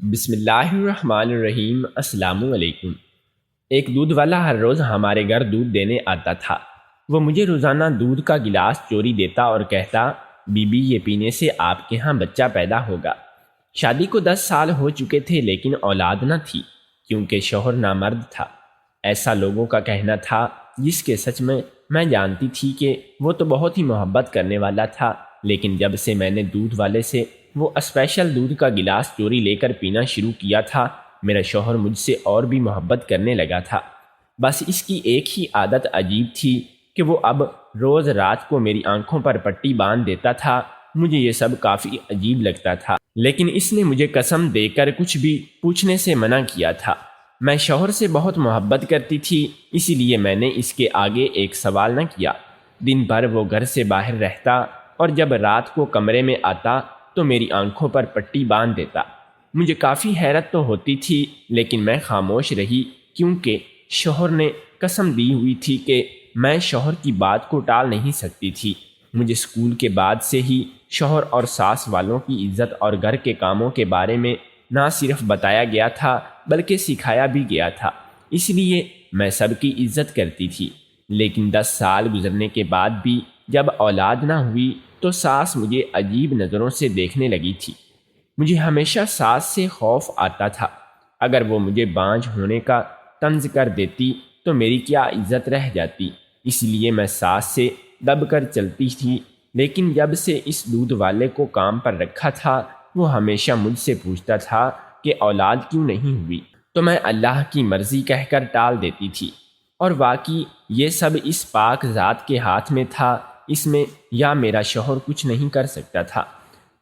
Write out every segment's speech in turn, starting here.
بسم اللہ الرحمن الرحیم۔ السلام علیکم۔ ایک دودھ والا ہر روز ہمارے گھر دودھ دینے آتا تھا۔ وہ مجھے روزانہ دودھ کا گلاس چوری دیتا اور کہتا، بی بی یہ پینے سے آپ کے ہاں بچہ پیدا ہوگا۔ شادی کو 10 سال ہو چکے تھے لیکن اولاد نہ تھی کیونکہ شوہر نامرد تھا۔ ایسا لوگوں کا کہنا تھا جس کے سچ میں جانتی تھی کہ وہ تو بہت ہی محبت کرنے والا تھا، لیکن جب سے میں نے دودھ والے سے وہ اسپیشل دودھ کا گلاس چوری لے کر پینا شروع کیا تھا، میرا شوہر مجھ سے اور بھی محبت کرنے لگا تھا۔ بس اس کی ایک ہی عادت عجیب تھی کہ وہ اب روز رات کو میری آنکھوں پر پٹی باندھ دیتا تھا۔ مجھے یہ سب کافی عجیب لگتا تھا، لیکن اس نے مجھے قسم دے کر کچھ بھی پوچھنے سے منع کیا تھا۔ میں شوہر سے بہت محبت کرتی تھی، اسی لیے میں نے اس کے آگے ایک سوال نہ کیا۔ دن بھر وہ گھر سے باہر رہتا اور جب رات کو کمرے میں آتا تو میری آنکھوں پر پٹی باندھ دیتا۔ مجھے کافی حیرت تو ہوتی تھی لیکن میں خاموش رہی کیونکہ شوہر نے قسم دی ہوئی تھی کہ میں شوہر کی بات کو ٹال نہیں سکتی تھی۔ مجھے اسکول کے بعد سے ہی شوہر اور ساس والوں کی عزت اور گھر کے کاموں کے بارے میں نہ صرف بتایا گیا تھا بلکہ سکھایا بھی گیا تھا، اس لیے میں سب کی عزت کرتی تھی۔ لیکن 10 سال گزرنے کے بعد بھی جب اولاد نہ ہوئی تو ساس مجھے عجیب نظروں سے دیکھنے لگی تھی۔ مجھے ہمیشہ ساس سے خوف آتا تھا، اگر وہ مجھے بانجھ ہونے کا طنز کر دیتی تو میری کیا عزت رہ جاتی۔ اس لیے میں ساس سے دب کر چلتی تھی، لیکن جب سے اس دودھ والے کو کام پر رکھا تھا وہ ہمیشہ مجھ سے پوچھتا تھا کہ اولاد کیوں نہیں ہوئی، تو میں اللہ کی مرضی کہہ کر ٹال دیتی تھی۔ اور واقعی یہ سب اس پاک ذات کے ہاتھ میں تھا، اس میں یا میرا شوہر کچھ نہیں کر سکتا تھا۔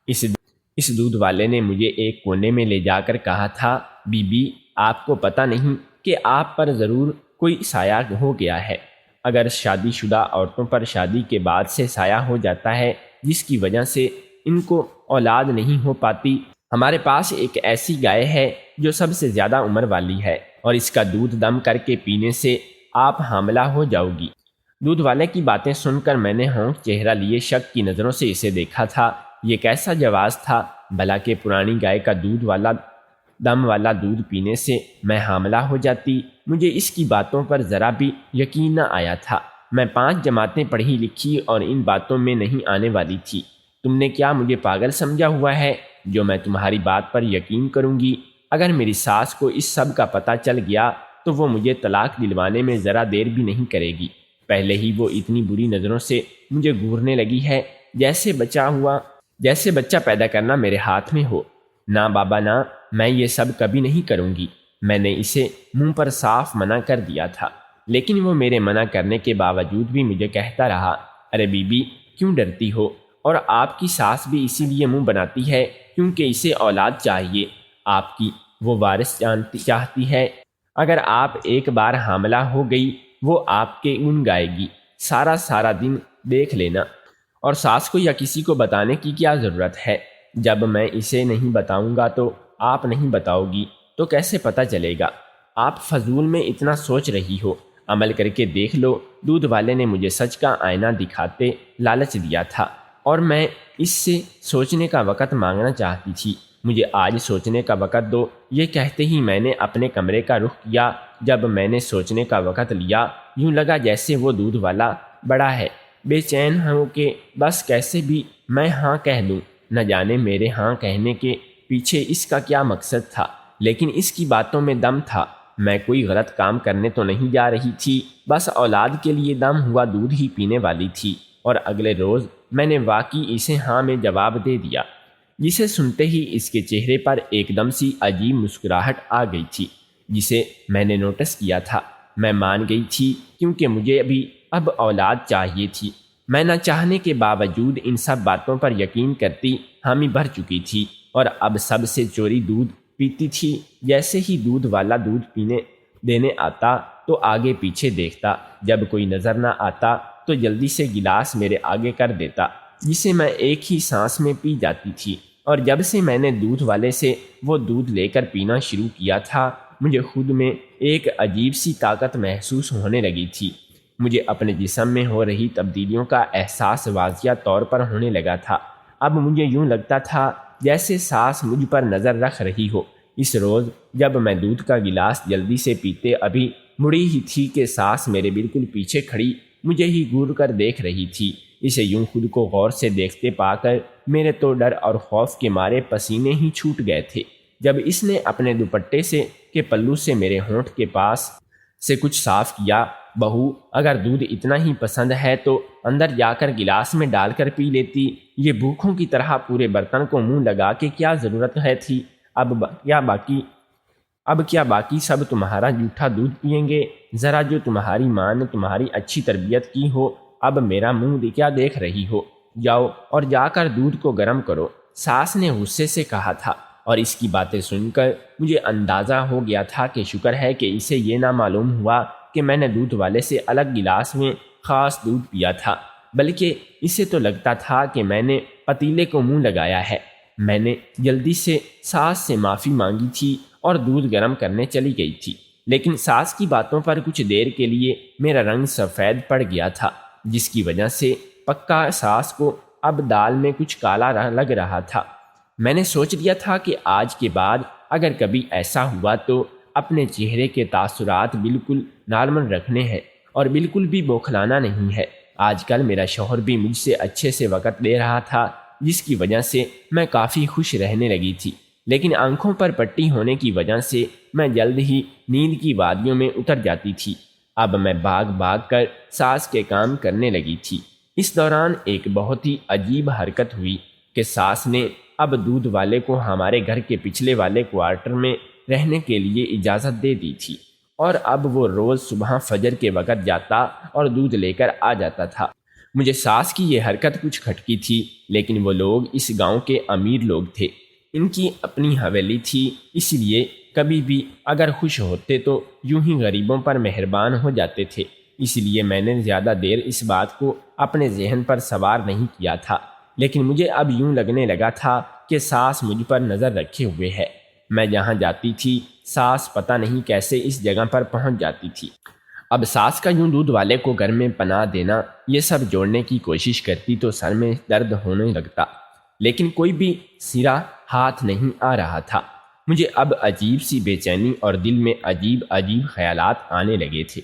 اس دودھ والے نے مجھے ایک کونے میں لے جا کر کہا تھا، بی بی آپ کو پتہ نہیں کہ آپ پر ضرور کوئی سایہ ہو گیا ہے۔ اگر شادی شدہ عورتوں پر شادی کے بعد سے سایہ ہو جاتا ہے جس کی وجہ سے ان کو اولاد نہیں ہو پاتی، ہمارے پاس ایک ایسی گائے ہے جو سب سے زیادہ عمر والی ہے اور اس کا دودھ دم کر کے پینے سے آپ حاملہ ہو جاؤ گی۔ دودھ والے کی باتیں سن کر میں نے ہونٹ چہرہ لیے شک کی نظروں سے اسے دیکھا تھا۔ یہ کیسا جواز تھا بھلا کہ پرانی گائے کا دم والا دودھ پینے سے میں حاملہ ہو جاتی۔ مجھے اس کی باتوں پر ذرا بھی یقین نہ آیا تھا۔ میں 5 جماعتیں پڑھی لکھی اور ان باتوں میں نہیں آنے والی تھی۔ تم نے کیا مجھے پاگل سمجھا ہوا ہے جو میں تمہاری بات پر یقین کروں گی؟ اگر میری ساس کو اس سب کا پتہ چل گیا تو وہ مجھے طلاق دلوانے میں ذرا دیر بھی نہیں کرے گی۔ پہلے ہی وہ اتنی بری نظروں سے مجھے گھورنے لگی ہے جیسے بچہ پیدا کرنا میرے ہاتھ میں ہو۔ نہ بابا نہ، میں یہ سب کبھی نہیں کروں گی۔ میں نے اسے منہ پر صاف منع کر دیا تھا، لیکن وہ میرے منع کرنے کے باوجود بھی مجھے کہتا رہا، ارے بی بی کیوں ڈرتی ہو؟ اور آپ کی ساس بھی اسی لیے منہ بناتی ہے کیونکہ اسے اولاد چاہیے، آپ کی وہ وارث چاہتی ہے۔ اگر آپ ایک بار حاملہ ہو گئی وہ آپ کے گن گائے گی، سارا دن دیکھ لینا۔ اور ساس کو یا کسی کو بتانے کی کیا ضرورت ہے؟ جب میں اسے نہیں بتاؤں گا تو آپ نہیں بتاؤ گی تو کیسے پتہ چلے گا؟ آپ فضول میں اتنا سوچ رہی ہو، عمل کر کے دیکھ لو۔ دودھ والے نے مجھے سچ کا آئینہ دکھاتے لالچ دیا تھا اور میں اس سے سوچنے کا وقت مانگنا چاہتی تھی۔ مجھے آج سوچنے کا وقت دو، یہ کہتے ہی میں نے اپنے کمرے کا رخ کیا۔ جب میں نے سوچنے کا وقت لیا، یوں لگا جیسے وہ دودھ والا بڑا ہے، بے چین ہوں کہ بس کیسے بھی میں ہاں کہہ لوں۔ نہ جانے میرے ہاں کہنے کے پیچھے اس کا کیا مقصد تھا، لیکن اس کی باتوں میں دم تھا۔ میں کوئی غلط کام کرنے تو نہیں جا رہی تھی، بس اولاد کے لیے دم ہوا دودھ ہی پینے والی تھی۔ اور اگلے روز میں نے واقعی اسے ہاں میں جواب دے دیا، جسے سنتے ہی اس کے چہرے پر ایک دم سی عجیب مسکراہٹ آ گئی تھی جسے میں نے نوٹس کیا تھا۔ میں مان گئی تھی کیونکہ مجھے اب اولاد چاہیے تھی۔ میں نہ چاہنے کے باوجود ان سب باتوں پر یقین کرتی حامی بھر چکی تھی اور اب سب سے چوری دودھ پیتی تھی۔ جیسے ہی دودھ والا دودھ دینے آتا تو آگے پیچھے دیکھتا، جب کوئی نظر نہ آتا تو جلدی سے گلاس میرے آگے کر دیتا، جسے میں ایک ہی سانس میں پی جاتی تھی۔ اور جب سے میں نے دودھ والے سے وہ دودھ لے کر پینا شروع کیا تھا، مجھے خود میں ایک عجیب سی طاقت محسوس ہونے لگی تھی۔ مجھے اپنے جسم میں ہو رہی تبدیلیوں کا احساس واضح طور پر ہونے لگا تھا۔ اب مجھے یوں لگتا تھا جیسے ساس مجھ پر نظر رکھ رہی ہو، اس روز جب میں دودھ کا گلاس جلدی سے پیتے ابھی مڑی ہی تھی کہ ساس میرے بالکل پیچھے کھڑی مجھے ہی گور کر دیکھ رہی تھی۔ اسے یوں خود کو غور سے دیکھتے پا کر میرے تو ڈر اور خوف کے مارے پسینے ہی چھوٹ گئے تھے۔ جب اس نے اپنے دوپٹے سے کے پلو سے میرے ہونٹ کے پاس سے کچھ صاف کیا، بہو اگر دودھ اتنا ہی پسند ہے تو اندر جا کر گلاس میں ڈال کر پی لیتی، یہ بھوکھوں کی طرح پورے برتن کو منہ لگا کے کیا ضرورت ہے تھی؟ اب کیا باقی سب تمہارا جھوٹا دودھ پئیں گے؟ ذرا جو تمہاری ماں نے تمہاری اچھی تربیت کی ہو، اب میرا منہ کیا دیکھ رہی ہو؟ جاؤ اور جا کر دودھ کو گرم کرو، ساس نے غصے سے کہا تھا۔ اور اس کی باتیں سن کر مجھے اندازہ ہو گیا تھا کہ شکر ہے کہ اسے یہ نہ معلوم ہوا کہ میں نے دودھ والے سے الگ گلاس میں خاص دودھ پیا تھا، بلکہ اسے تو لگتا تھا کہ میں نے پتیلے کو منہ لگایا ہے۔ میں نے جلدی سے ساس سے معافی مانگی تھی اور دودھ گرم کرنے چلی گئی تھی، لیکن ساس کی باتوں پر کچھ دیر کے لیے میرا رنگ سفید پڑ گیا تھا، جس کی وجہ سے پکا ساس کو اب دال میں کچھ کالا لگ رہا تھا۔ میں نے سوچ لیا تھا کہ آج کے بعد اگر کبھی ایسا ہوا تو اپنے چہرے کے تاثرات بالکل نارمل رکھنے ہیں اور بالکل بھی بوکھلانا نہیں ہے۔ آج کل میرا شوہر بھی مجھ سے اچھے سے وقت لے رہا تھا، جس کی وجہ سے میں کافی خوش رہنے لگی تھی، لیکن آنکھوں پر پٹی ہونے کی وجہ سے میں جلد ہی نیند کی وادیوں میں اتر جاتی تھی۔ اب میں بھاگ کر ساس کے کام کرنے لگی تھی۔ اس دوران ایک بہت ہی عجیب حرکت ہوئی کہ ساس نے اب دودھ والے کو ہمارے گھر کے پچھلے والے کوارٹر میں رہنے کے لیے اجازت دے دی تھی، اور اب وہ روز صبح فجر کے وقت جاتا اور دودھ لے کر آ جاتا تھا۔ مجھے ساس کی یہ حرکت کچھ کھٹکی تھی، لیکن وہ لوگ اس گاؤں کے امیر لوگ تھے، ان کی اپنی حویلی تھی، اس لیے کبھی بھی اگر خوش ہوتے تو یوں ہی غریبوں پر مہربان ہو جاتے تھے۔ اس لیے میں نے زیادہ دیر اس بات کو اپنے ذہن پر سوار نہیں کیا تھا، لیکن مجھے اب یوں لگنے لگا تھا کہ ساس مجھ پر نظر رکھے ہوئے ہے۔ میں جہاں جاتی تھی ساس پتہ نہیں کیسے اس جگہ پر پہنچ جاتی تھی۔ اب ساس کا یوں دودھ والے کو گھر میں پناہ دینا، یہ سب جوڑنے کی کوشش کرتی تو سر میں درد ہونے لگتا، لیکن کوئی بھی سرا ہاتھ نہیں آ رہا تھا۔ مجھے اب عجیب سی بے چینی اور دل میں عجیب خیالات آنے لگے تھے۔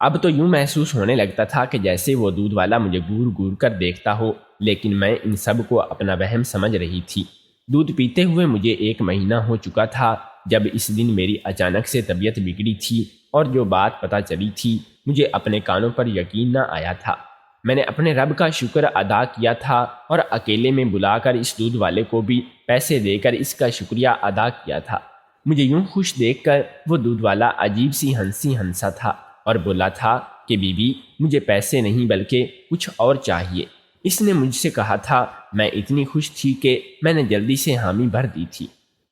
اب تو یوں محسوس ہونے لگتا تھا کہ جیسے وہ دودھ والا مجھے گور کر دیکھتا ہو، لیکن میں ان سب کو اپنا وہم سمجھ رہی تھی۔ دودھ پیتے ہوئے مجھے 1 مہینہ ہو چکا تھا جب اس دن میری اچانک سے طبیعت بگڑی تھی، اور جو بات پتہ چلی تھی مجھے اپنے کانوں پر یقین نہ آیا تھا۔ میں نے اپنے رب کا شکر ادا کیا تھا اور اکیلے میں بلا کر اس دودھ والے کو بھی پیسے دے کر اس کا شکریہ ادا کیا تھا۔ مجھے یوں خوش دیکھ کر وہ دودھ والا عجیب سی ہنسا تھا اور بولا تھا کہ بی بی مجھے پیسے نہیں بلکہ کچھ اور چاہیے۔ اس نے مجھ سے کہا تھا، میں اتنی خوش تھی کہ میں نے جلدی سے حامی بھر دی تھی۔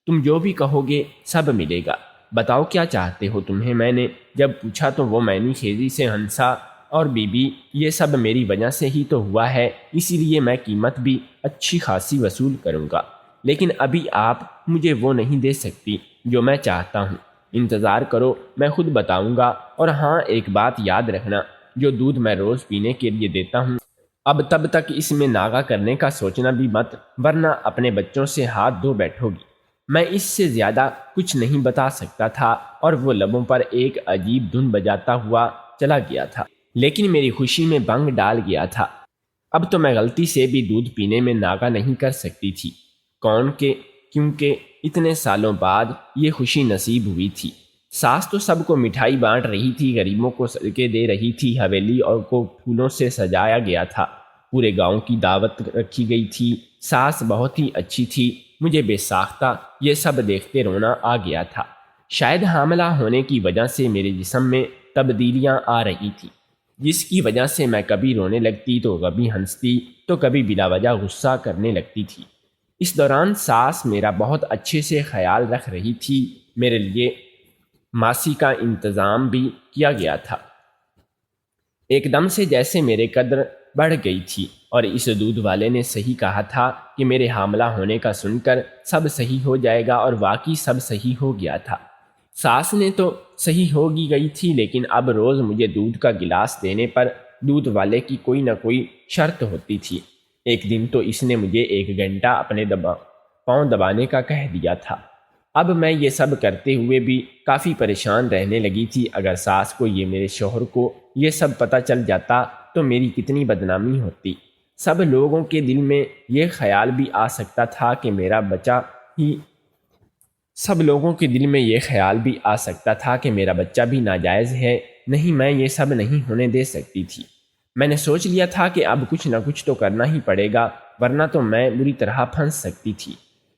تم جو بھی کہو گے سب ملے گا، بتاؤ کیا چاہتے ہو تمہیں؟ میں نے جب پوچھا تو وہ معنی خیزی سے ہنسا اور بی بی یہ سب میری وجہ سے ہی تو ہوا ہے، اسی لیے میں قیمت بھی اچھی خاصی وصول کروں گا، لیکن ابھی آپ مجھے وہ نہیں دے سکتی جو میں چاہتا ہوں۔ انتظار کرو، میں خود بتاؤں گا۔ اور ہاں ایک بات یاد رکھنا، جو دودھ میں روز پینے کے لیے دیتا ہوں اب تب تک اس میں ناغہ کرنے کا سوچنا بھی مت، ورنہ اپنے بچوں سے ہاتھ دھو بیٹھو گی۔ میں اس سے زیادہ کچھ نہیں بتا سکتا تھا، اور وہ لبوں پر ایک عجیب دھن بجاتا ہوا چلا گیا تھا، لیکن میری خوشی میں بھنگ ڈال گیا تھا۔ اب تو میں غلطی سے بھی دودھ پینے میں ناغہ نہیں کر سکتی تھی، کیونکہ اتنے سالوں بعد یہ خوشی نصیب ہوئی تھی۔ ساس تو سب کو مٹھائی بانٹ رہی تھی، غریبوں کو صدقے دے رہی تھی، حویلی اور کو پھولوں سے سجایا گیا تھا، پورے گاؤں کی دعوت رکھی گئی تھی۔ ساس بہت ہی اچھی تھی، مجھے بے ساختہ یہ سب دیکھتے رونا آ گیا تھا۔ شاید حاملہ ہونے کی وجہ سے میرے جسم میں تبدیلیاں آ رہی تھیں، جس کی وجہ سے میں کبھی رونے لگتی تو کبھی ہنستی تو کبھی بلا وجہ غصہ کرنے لگتی تھی۔ اس دوران ساس میرا بہت اچھے سے خیال رکھ رہی تھی، میرے لیے ماسی کا انتظام بھی کیا گیا تھا۔ ایک دم سے جیسے میرے قدر بڑھ گئی تھی، اور اس دودھ والے نے صحیح کہا تھا کہ میرے حاملہ ہونے کا سن کر سب صحیح ہو جائے گا، اور واقعی سب صحیح ہو گیا تھا۔ ساس نے تو صحیح ہو گئی تھی، لیکن اب روز مجھے دودھ کا گلاس دینے پر دودھ والے کی کوئی نہ کوئی شرط ہوتی تھی۔ ایک دن تو اس نے مجھے 1 گھنٹہ اپنے پاؤں دبانے کا کہہ دیا تھا۔ اب میں یہ سب کرتے ہوئے بھی کافی پریشان رہنے لگی تھی۔ اگر ساس کو یہ میرے شوہر کو یہ سب پتہ چل جاتا تو میری کتنی بدنامی ہوتی۔ سب لوگوں کے دل میں یہ خیال بھی آ سکتا تھا کہ میرا بچہ بھی ناجائز ہے۔ نہیں، میں یہ سب نہیں ہونے دے سکتی تھی۔ میں نے سوچ لیا تھا کہ اب کچھ نہ کچھ تو کرنا ہی پڑے گا، ورنہ تو میں بری طرح پھنس سکتی تھی۔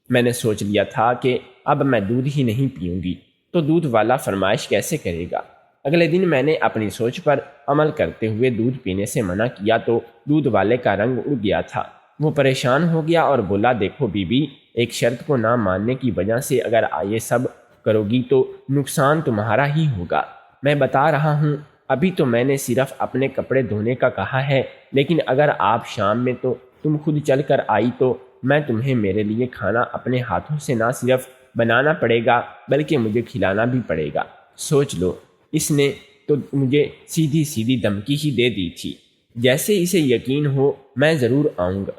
میں نے سوچ لیا تھا کہ اب میں دودھ ہی نہیں پیوں گی تو دودھ والا فرمائش کیسے کرے گا۔ اگلے دن میں نے اپنی سوچ پر عمل کرتے ہوئے دودھ پینے سے منع کیا تو دودھ والے کا رنگ اڑ گیا تھا۔ وہ پریشان ہو گیا اور بولا، دیکھو بی بی، ایک شرط کو نہ ماننے کی وجہ سے اگر یہ سب کرو گی تو نقصان تمہارا ہی ہوگا۔ میں بتا رہا ہوں، ابھی تو میں نے صرف اپنے کپڑے دھونے کا کہا ہے، لیکن اگر آپ شام میں تو تم خود چل کر آئی تو میں تمہیں میرے لیے کھانا اپنے ہاتھوں سے نہ صرف بنانا پڑے گا بلکہ مجھے کھلانا بھی پڑے گا۔ سوچ لو، اس نے تو مجھے سیدھی سیدھی دھمکی ہی دے دی تھی۔ جیسے اسے یقین ہو میں ضرور آؤں گا۔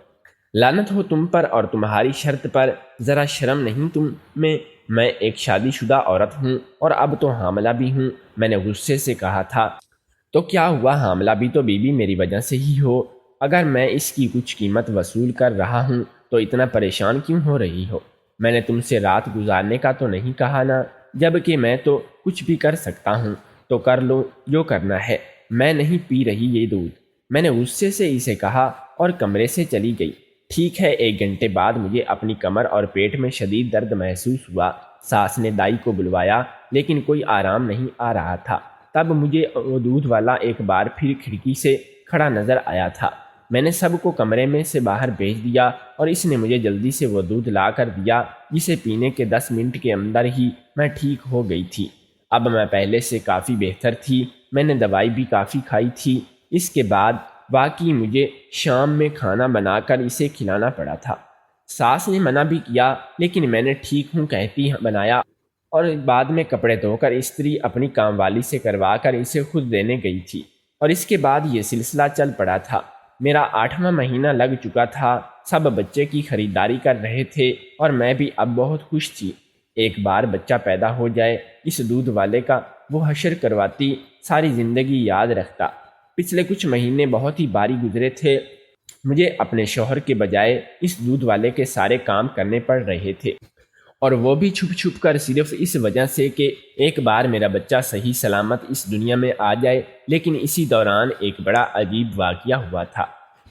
لعنت ہو تم پر اور تمہاری شرط پر، ذرا شرم نہیں تم میں ایک شادی شدہ عورت ہوں اور اب تو حاملہ بھی ہوں۔ میں نے غصے سے کہا تھا، تو کیا ہوا، حاملہ بھی تو بیوی میری وجہ سے ہی ہو۔ اگر میں اس کی کچھ قیمت وصول کر رہا ہوں تو اتنا پریشان کیوں ہو رہی ہو؟ میں نے تم سے رات گزارنے کا تو نہیں کہا نا، جب کہ میں تو کچھ بھی کر سکتا ہوں، تو کر لو جو کرنا ہے، میں نہیں پی رہی یہ دودھ۔ میں نے غصے سے اسے کہا اور کمرے سے چلی گئی۔ ٹھیک ہے، 1 گھنٹے بعد مجھے اپنی کمر اور پیٹ میں شدید درد محسوس ہوا۔ ساس نے دائی کو بلوایا لیکن کوئی آرام نہیں آ رہا تھا۔ تب مجھے وہ دودھ والا ایک بار پھر کھڑکی سے کھڑا نظر آیا تھا۔ میں نے سب کو کمرے میں سے باہر بھیج دیا اور اس نے مجھے جلدی سے وہ دودھ لا کر دیا جسے پینے کے 10 منٹ کے اندر ہی میں ٹھیک ہو گئی تھی۔ اب میں پہلے سے کافی بہتر تھی۔ میں نے دوائی بھی کافی کھائی تھی۔ اس کے بعد واقعی مجھے شام میں کھانا بنا کر اسے کھلانا پڑا تھا۔ ساس نے منع بھی کیا لیکن میں نے ٹھیک ہوں کہتی بنایا اور بعد میں کپڑے دھو کر استری اپنی کام والی سے کروا کر اسے خود دینے گئی تھی، اور اس کے بعد یہ سلسلہ چل پڑا تھا۔ میرا 8واں مہینہ لگ چکا تھا۔ سب بچے کی خریداری کر رہے تھے اور میں بھی اب بہت خوش تھی۔ ایک بار بچہ پیدا ہو جائے، اس دودھ والے کا وہ حشر کرواتی ساری زندگی یاد رکھتا۔ پچھلے کچھ مہینے بہت ہی باری گزرے تھے۔ مجھے اپنے شوہر کے بجائے اس دودھ والے کے سارے کام کرنے پڑ رہے تھے، اور وہ بھی چھپ چھپ کر، صرف اس وجہ سے کہ ایک بار میرا بچہ صحیح سلامت اس دنیا میں آ جائے۔ لیکن اسی دوران ایک بڑا عجیب واقعہ ہوا تھا۔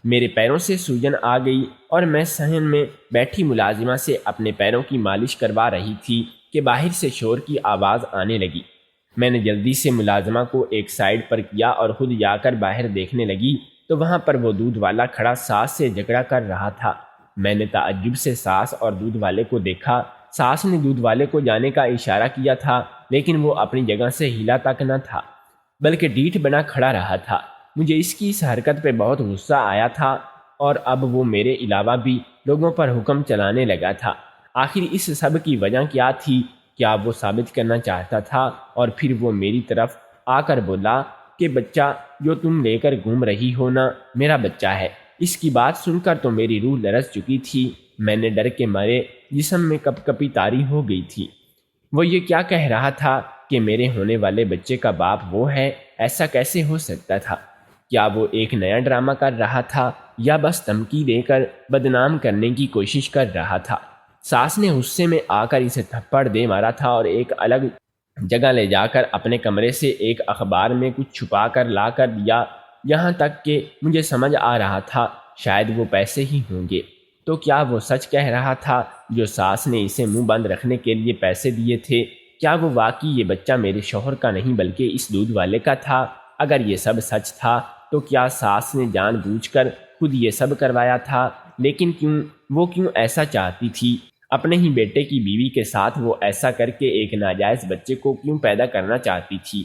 میرے پیروں سے سوجن آ گئی اور میں صحن میں بیٹھی ملازمہ سے اپنے پیروں کی مالش کروا رہی تھی کہ باہر سے شور کی آواز آنے لگی۔ میں نے جلدی سے ملازمہ کو ایک سائیڈ پر کیا اور خود جا کر باہر دیکھنے لگی تو وہاں پر وہ دودھ والا کھڑا ساس سے جھگڑا کر رہا تھا۔ میں نے تعجب سے ساس اور دودھ والے کو دیکھا۔ ساس نے دودھ والے کو جانے کا اشارہ کیا تھا لیکن وہ اپنی جگہ سے ہلا تک نہ تھا بلکہ ڈیٹھ بنا کھڑا رہا تھا۔ مجھے اس کی اس حرکت پہ بہت غصہ آیا تھا اور اب وہ میرے علاوہ بھی لوگوں پر حکم چلانے لگا تھا۔ آخر اس سب کی وجہ کیا تھی؟ کیا وہ ثابت کرنا چاہتا تھا؟ اور پھر وہ میری طرف آ کر بولا کہ بچہ جو تم لے کر گھوم رہی ہو نا، میرا بچہ ہے۔ اس کی بات سن کر تو میری روح لرز چکی تھی۔ میں نے ڈر کے مارے جسم میں کپ کپی طاری ہو گئی تھی۔ وہ یہ کیا کہہ رہا تھا کہ میرے ہونے والے بچے کا باپ وہ ہے؟ ایسا کیسے ہو سکتا تھا؟ کیا وہ ایک نیا ڈرامہ کر رہا تھا یا بس دھمکی دے کر بدنام کرنے کی کوشش کر رہا تھا؟ ساس نے غصے میں آ کر اسے تھپڑ دے مارا تھا اور ایک الگ جگہ لے جا کر اپنے کمرے سے ایک اخبار میں کچھ چھپا کر لا کر دیا، یہاں تک کہ مجھے سمجھ آ رہا تھا شاید وہ پیسے ہی ہوں گے۔ تو کیا وہ سچ کہہ رہا تھا جو ساس نے اسے منہ بند رکھنے کے لیے پیسے دیے تھے؟ کیا وہ واقعی یہ بچہ میرے شوہر کا نہیں بلکہ اس دودھ والے کا تھا؟ اگر یہ سب سچ تھا تو کیا ساس نے جان بوجھ کر خود یہ سب کروایا تھا؟ لیکن وہ کیوں ایسا چاہتی تھی؟ اپنے ہی بیٹے کی بیوی کے ساتھ وہ ایسا کر کے ایک ناجائز بچے کو کیوں پیدا کرنا چاہتی تھی؟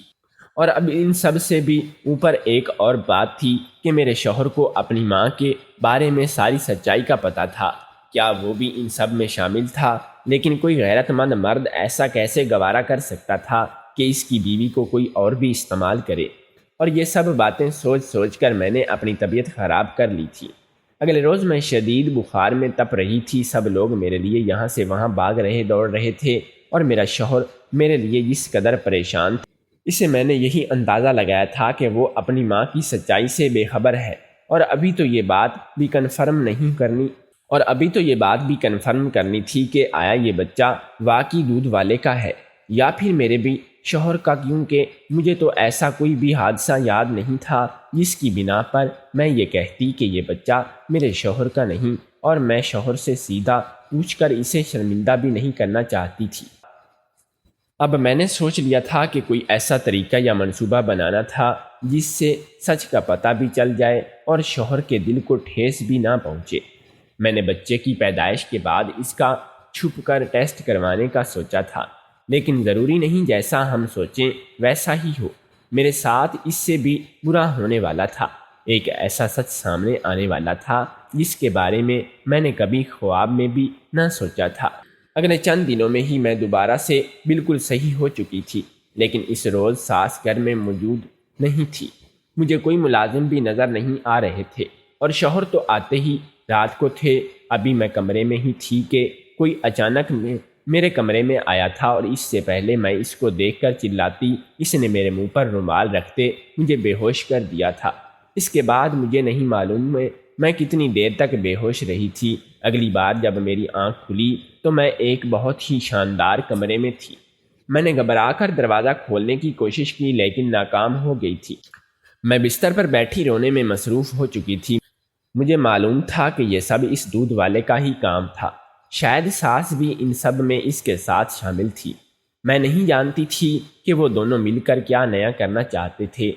اور اب ان سب سے بھی اوپر ایک اور بات تھی کہ میرے شوہر کو اپنی ماں کے بارے میں ساری سچائی کا پتہ تھا۔ کیا وہ بھی ان سب میں شامل تھا؟ لیکن کوئی غیرت مند مرد ایسا کیسے گوارا کر سکتا تھا کہ اس کی بیوی کو کوئی اور بھی استعمال کرے؟ اور یہ سب باتیں سوچ سوچ کر میں نے اپنی طبیعت خراب کر لی تھی۔ اگلے روز میں شدید بخار میں تپ رہی تھی۔ سب لوگ میرے لیے یہاں سے وہاں بھاگ رہے دوڑ رہے تھے اور میرا شوہر میرے لیے جس قدر پریشان تھا، اسے میں نے یہی اندازہ لگایا تھا کہ وہ اپنی ماں کی سچائی سے بے خبر ہے، اور ابھی تو یہ بات بھی کنفرم کرنی تھی کہ آیا یہ بچہ واقعی دودھ والے کا ہے یا پھر میرے بھی شوہر کا، کیونکہ مجھے تو ایسا کوئی بھی حادثہ یاد نہیں تھا جس کی بنا پر میں یہ کہتی کہ یہ بچہ میرے شوہر کا نہیں، اور میں شوہر سے سیدھا پوچھ کر اسے شرمندہ بھی نہیں کرنا چاہتی تھی۔ اب میں نے سوچ لیا تھا کہ کوئی ایسا طریقہ یا منصوبہ بنانا تھا جس سے سچ کا پتہ بھی چل جائے اور شوہر کے دل کو ٹھیس بھی نہ پہنچے۔ میں نے بچے کی پیدائش کے بعد اس کا چھپ کر ٹیسٹ کروانے کا سوچا تھا، لیکن ضروری نہیں جیسا ہم سوچیں ویسا ہی ہو۔ میرے ساتھ اس سے بھی برا ہونے والا تھا، ایک ایسا سچ سامنے آنے والا تھا جس کے بارے میں نے کبھی خواب میں بھی نہ سوچا تھا۔ اگلے چند دنوں میں ہی میں دوبارہ سے بالکل صحیح ہو چکی تھی، لیکن اس روز ساس گھر میں موجود نہیں تھی، مجھے کوئی ملازم بھی نظر نہیں آ رہے تھے، اور شوہر تو آتے ہی رات کو تھے۔ ابھی میں کمرے میں ہی تھی کہ کوئی اچانک میرے کمرے میں آیا تھا، اور اس سے پہلے میں اس کو دیکھ کر چلاتی، اس نے میرے منہ پر رومال رکھتے مجھے بے ہوش کر دیا تھا۔ اس کے بعد مجھے نہیں معلوم میں کتنی دیر تک بے ہوش رہی تھی۔ اگلی بار جب میری آنکھ کھلی تو میں ایک بہت ہی شاندار کمرے میں تھی۔ میں نے گھبرا کر دروازہ کھولنے کی کوشش کی، لیکن ناکام ہو گئی تھی۔ میں بستر پر بیٹھی رونے میں مصروف ہو چکی تھی۔ مجھے معلوم تھا کہ یہ سب اس دودھ والے کا ہی کام تھا، شاید ساس بھی ان سب میں اس کے ساتھ شامل تھی۔ میں نہیں جانتی تھی کہ وہ دونوں مل کر کیا نیا کرنا چاہتے تھے۔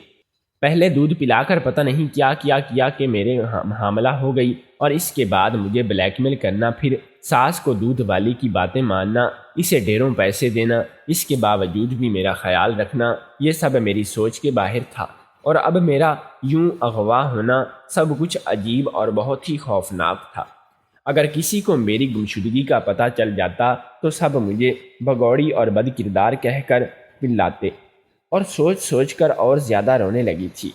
پہلے دودھ پلا کر پتہ نہیں کیا کہ میرے حاملہ ہو گئی، اور اس کے بعد مجھے بلیک میل کرنا، پھر ساس کو دودھ والی کی باتیں ماننا، اسے ڈھیروں پیسے دینا، اس کے باوجود بھی میرا خیال رکھنا، یہ سب میری سوچ کے باہر تھا۔ اور اب میرا یوں اغوا ہونا سب کچھ عجیب اور بہت ہی خوفناک تھا۔ اگر کسی کو میری گمشدگی کا پتہ چل جاتا تو سب مجھے بگوڑی اور بد کردار کہہ کر پلاتے، اور سوچ کر اور زیادہ رونے لگی تھی۔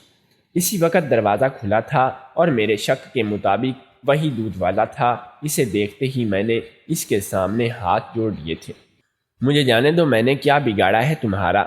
اسی وقت دروازہ کھلا تھا، اور میرے شک کے مطابق وہی دودھ والا تھا۔ اسے دیکھتے ہی میں نے اس کے سامنے ہاتھ جوڑ دیے تھے۔ مجھے جانے دو، میں نے کیا بگاڑا ہے تمہارا؟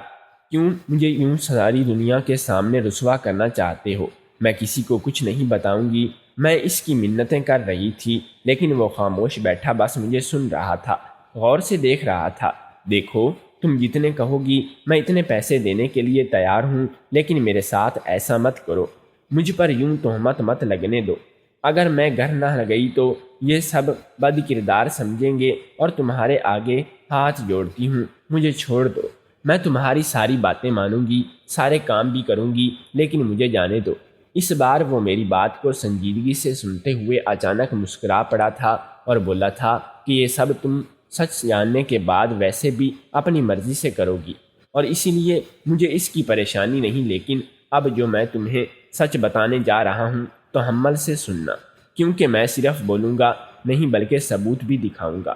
کیوں مجھے یوں ساری دنیا کے سامنے رسوا کرنا چاہتے ہو؟ میں کسی کو کچھ نہیں بتاؤں گی۔ میں اس کی منتیں کر رہی تھی، لیکن وہ خاموش بیٹھا بس مجھے سن رہا تھا، غور سے دیکھ رہا تھا۔ دیکھو، تم جتنے کہو گی میں اتنے پیسے دینے کے لیے تیار ہوں، لیکن میرے ساتھ ایسا مت کرو، مجھ پر یوں تہمت مت لگنے دو۔ اگر میں گھر نہ لگئی تو یہ سب بد کردار سمجھیں گے، اور تمہارے آگے ہاتھ جوڑتی ہوں، مجھے چھوڑ دو۔ میں تمہاری ساری باتیں مانوں گی، سارے کام بھی کروں گی، لیکن مجھے جانے دو۔ اس بار وہ میری بات کو سنجیدگی سے سنتے ہوئے اچانک مسکرا پڑا تھا اور بولا تھا کہ یہ سب تم سچ جاننے کے بعد ویسے بھی اپنی مرضی سے کرو گی، اور اسی لیے مجھے اس کی پریشانی نہیں، لیکن اب جو میں تمہیں سچ بتانے جا رہا ہوں تو حمل سے سننا، کیونکہ میں صرف بولوں گا نہیں بلکہ ثبوت بھی دکھاؤں گا۔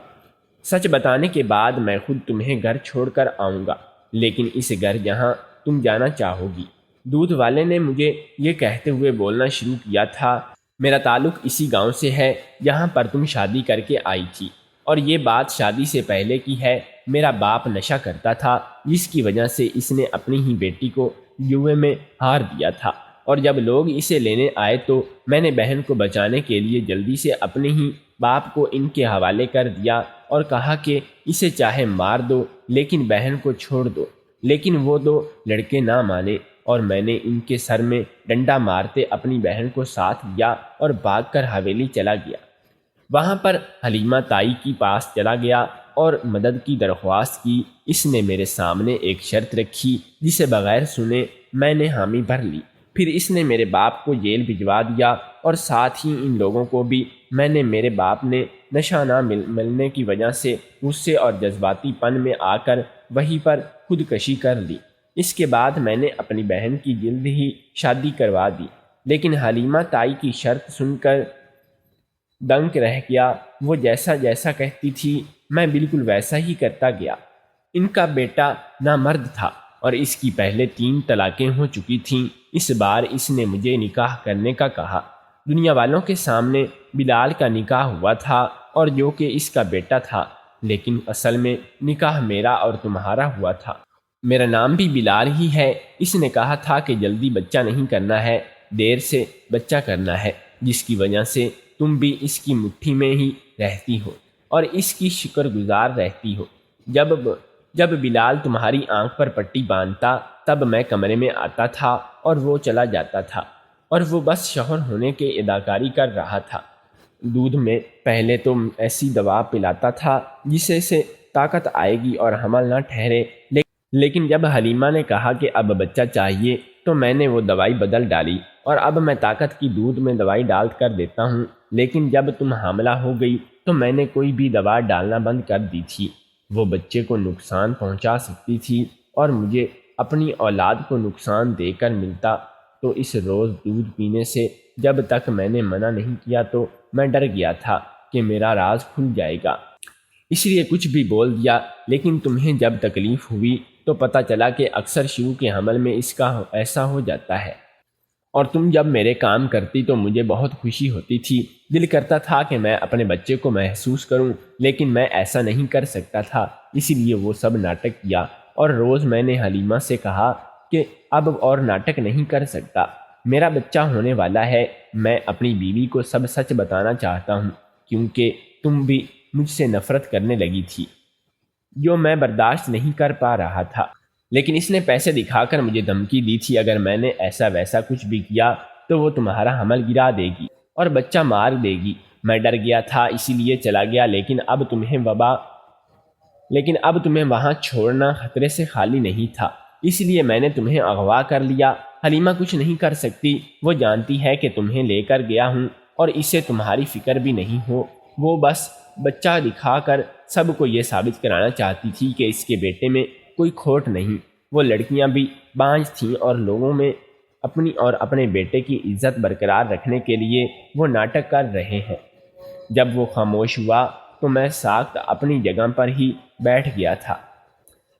سچ بتانے کے بعد میں خود تمہیں گھر چھوڑ کر آؤں گا، لیکن اس گھر جہاں تم جانا چاہو گی۔ دودھ والے نے مجھے یہ کہتے ہوئے بولنا شروع کیا تھا، میرا تعلق اسی گاؤں سے ہے جہاں پر تم شادی کر کے آئی تھی، اور یہ بات شادی سے پہلے کی ہے۔ میرا باپ نشہ کرتا تھا، جس کی وجہ سے اس نے اپنی ہی بیٹی کو جوئے میں ہار دیا تھا، اور جب لوگ اسے لینے آئے تو میں نے بہن کو بچانے کے لیے جلدی سے اپنے ہی باپ کو ان کے حوالے کر دیا اور کہا کہ اسے چاہے مار دو لیکن بہن کو چھوڑ دو، لیکن وہ دو لڑکے نہ مانے، اور میں نے ان کے سر میں ڈنڈا مارتے اپنی بہن کو ساتھ لیا اور بھاگ کر حویلی چلا گیا۔ وہاں پر حلیمہ تائی کی پاس چلا گیا اور مدد کی درخواست کی۔ اس نے میرے سامنے ایک شرط رکھی جسے بغیر سنے میں نے حامی بھر لی۔ پھر اس نے میرے باپ کو جیل بھجوا دیا، اور ساتھ ہی ان لوگوں کو بھی۔ میں نے میرے باپ نے نشہ نہ ملنے کی وجہ سے غصے اور جذباتی پن میں آ کر وہیں پر خودکشی کر لی۔ اس کے بعد میں نے اپنی بہن کی جلد ہی شادی کروا دی، لیکن حلیمہ تائی کی شرط سن کر دنگ رہ گیا۔ وہ جیسا جیسا کہتی تھی میں بالکل ویسا ہی کرتا گیا۔ ان کا بیٹا نامرد تھا، اور اس کی پہلے 3 طلاقیں ہو چکی تھیں۔ اس بار اس نے مجھے نکاح کرنے کا کہا۔ دنیا والوں کے سامنے بلال کا نکاح ہوا تھا، اور جو کہ اس کا بیٹا تھا۔ لیکن اصل میں نکاح میرا اور تمہارا ہوا تھا۔ میرا نام بھی بلال ہی ہے۔ اس نے کہا تھا کہ جلدی بچہ نہیں کرنا ہے، دیر سے بچہ کرنا ہے، جس کی وجہ سے تم بھی اس کی مٹھی میں ہی رہتی ہو اور اس کی شکر گزار رہتی ہو۔ جب بلال تمہاری آنکھ پر پٹی باندھتا تب میں کمرے میں آتا تھا اور وہ چلا جاتا تھا، اور وہ بس شوہر ہونے کے اداکاری کر رہا تھا۔ دودھ میں پہلے تو ایسی دوا پلاتا تھا جسے سے طاقت آئے گی اور حمل نہ ٹھہرے، لیکن جب حلیمہ نے کہا کہ اب بچہ چاہیے تو میں نے وہ دوائی بدل ڈالی اور اب میں طاقت کی دودھ میں دوائی ڈال کر دیتا ہوں، لیکن جب تم حاملہ ہو گئی تو میں نے کوئی بھی دوا ڈالنا بند کر دی تھی۔ وہ بچے کو نقصان پہنچا سکتی تھی اور مجھے اپنی اولاد کو نقصان دے کر ملتا، تو اس روز دودھ پینے سے جب تک میں نے منع نہیں کیا تو میں ڈر گیا تھا کہ میرا راز کھل جائے گا، اس لیے کچھ بھی بول دیا۔ لیکن تمہیں جب تکلیف ہوئی تو پتہ چلا کہ اکثر شروع کے حمل میں اس کا ایسا ہو جاتا ہے، اور تم جب میرے کام کرتی تو مجھے بہت خوشی ہوتی تھی، دل کرتا تھا کہ میں اپنے بچے کو محسوس کروں، لیکن میں ایسا نہیں کر سکتا تھا، اس لیے وہ سب ناٹک کیا۔ اور روز میں نے حلیمہ سے کہا کہ اب اور ناٹک نہیں کر سکتا، میرا بچہ ہونے والا ہے۔ میں اپنی بیوی کو سب سچ بتانا چاہتا ہوں، کیونکہ تم بھی مجھ سے نفرت کرنے لگی تھی، جو میں برداشت نہیں کر پا رہا تھا۔ لیکن اس نے پیسے دکھا کر مجھے دھمکی دی تھی، اگر میں نے ایسا ویسا کچھ بھی کیا تو وہ تمہارا حمل گرا دے گی اور بچہ مار دے گی۔ میں ڈر گیا تھا، اسی لیے چلا گیا، لیکن اب تمہیں وہاں چھوڑنا خطرے سے خالی نہیں تھا، اس لیے میں نے تمہیں اغوا کر لیا۔ حلیمہ کچھ نہیں کر سکتی، وہ جانتی ہے کہ تمہیں لے کر گیا ہوں اور اسے تمہاری فکر بھی نہیں ہو۔ وہ بس بچہ دکھا کر سب کو یہ ثابت کرانا چاہتی تھی کہ اس کے بیٹے میں کوئی کھوٹ نہیں۔ وہ لڑکیاں بھی بانجھ تھیں اور لوگوں میں اپنی اور اپنے بیٹے کی عزت برقرار رکھنے کے لیے وہ ناٹک کر رہے ہیں۔ جب وہ خاموش ہوا تو میں ساکت اپنی جگہ پر ہی بیٹھ گیا تھا۔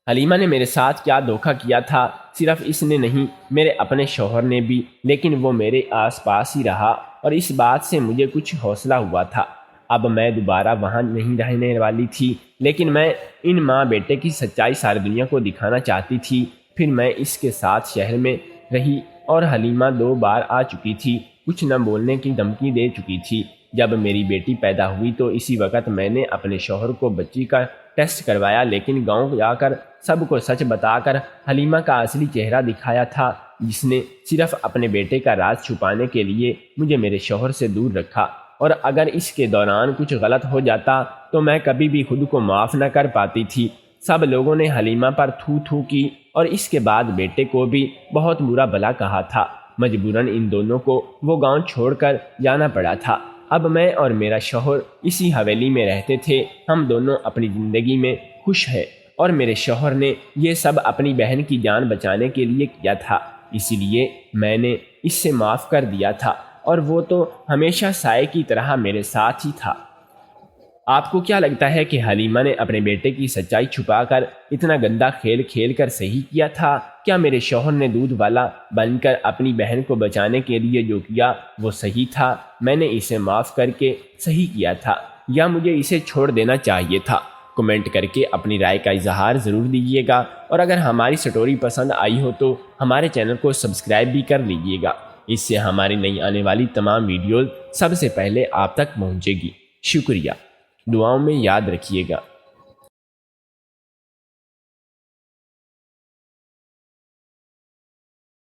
حلیمہ نے میرے ساتھ کیا دھوکہ کیا تھا، صرف اس نے نہیں، میرے اپنے شوہر نے بھی، لیکن وہ میرے آس پاس ہی رہا اور اس بات سے مجھے کچھ حوصلہ ہوا تھا۔ اب میں دوبارہ وہاں نہیں رہنے والی تھی، لیکن میں ان ماں بیٹے کی سچائی ساری دنیا کو دکھانا چاہتی تھی۔ پھر میں اس کے ساتھ شہر میں رہی اور حلیمہ 2 بار آ چکی تھی، کچھ نہ بولنے کی دھمکی دے چکی تھی۔ جب میری بیٹی پیدا ہوئی تو اسی وقت میں نے اپنے شوہر کو بچی کا ٹیسٹ کروایا، لیکن گاؤں جا کر سب کو سچ بتا کر حلیمہ کا اصلی چہرہ دکھایا تھا، جس نے صرف اپنے بیٹے کا راز چھپانے کے لیے مجھے میرے شوہر سے دور رکھا، اور اگر اس کے دوران کچھ غلط ہو جاتا تو میں کبھی بھی خود کو معاف نہ کر پاتی تھی۔ سب لوگوں نے حلیمہ پر تھو تھو کی اور اس کے بعد بیٹے کو بھی بہت برا بھلا کہا تھا۔ مجبوراً ان دونوں کو وہ گاؤں چھوڑ کر جانا پڑا تھا۔ اب میں اور میرا شوہر اسی حویلی میں رہتے تھے، ہم دونوں اپنی زندگی میں خوش ہیں، اور میرے شوہر نے یہ سب اپنی بہن کی جان بچانے کے لیے کیا تھا، اسی لیے میں نے اس سے معاف کر دیا تھا، اور وہ تو ہمیشہ سائے کی طرح میرے ساتھ ہی تھا۔ آپ کو کیا لگتا ہے کہ حلیمہ نے اپنے بیٹے کی سچائی چھپا کر اتنا گندا کھیل کھیل کر صحیح کیا تھا؟ کیا میرے شوہر نے دودھ والا بن کر اپنی بہن کو بچانے کے لیے جو کیا وہ صحیح تھا؟ میں نے اسے معاف کر کے صحیح کیا تھا، یا مجھے اسے چھوڑ دینا چاہیے تھا؟ کمنٹ کر کے اپنی رائے کا اظہار ضرور دیجیے گا، اور اگر ہماری سٹوری پسند آئی ہو تو ہمارے چینل کو سبسکرائب بھی کر لیجیے گا، اس سے ہماری نئی آنے والی تمام ویڈیوز سب سے پہلے آپ تک پہنچے گی۔ شکریہ، دعاؤں میں یاد رکھیے گا۔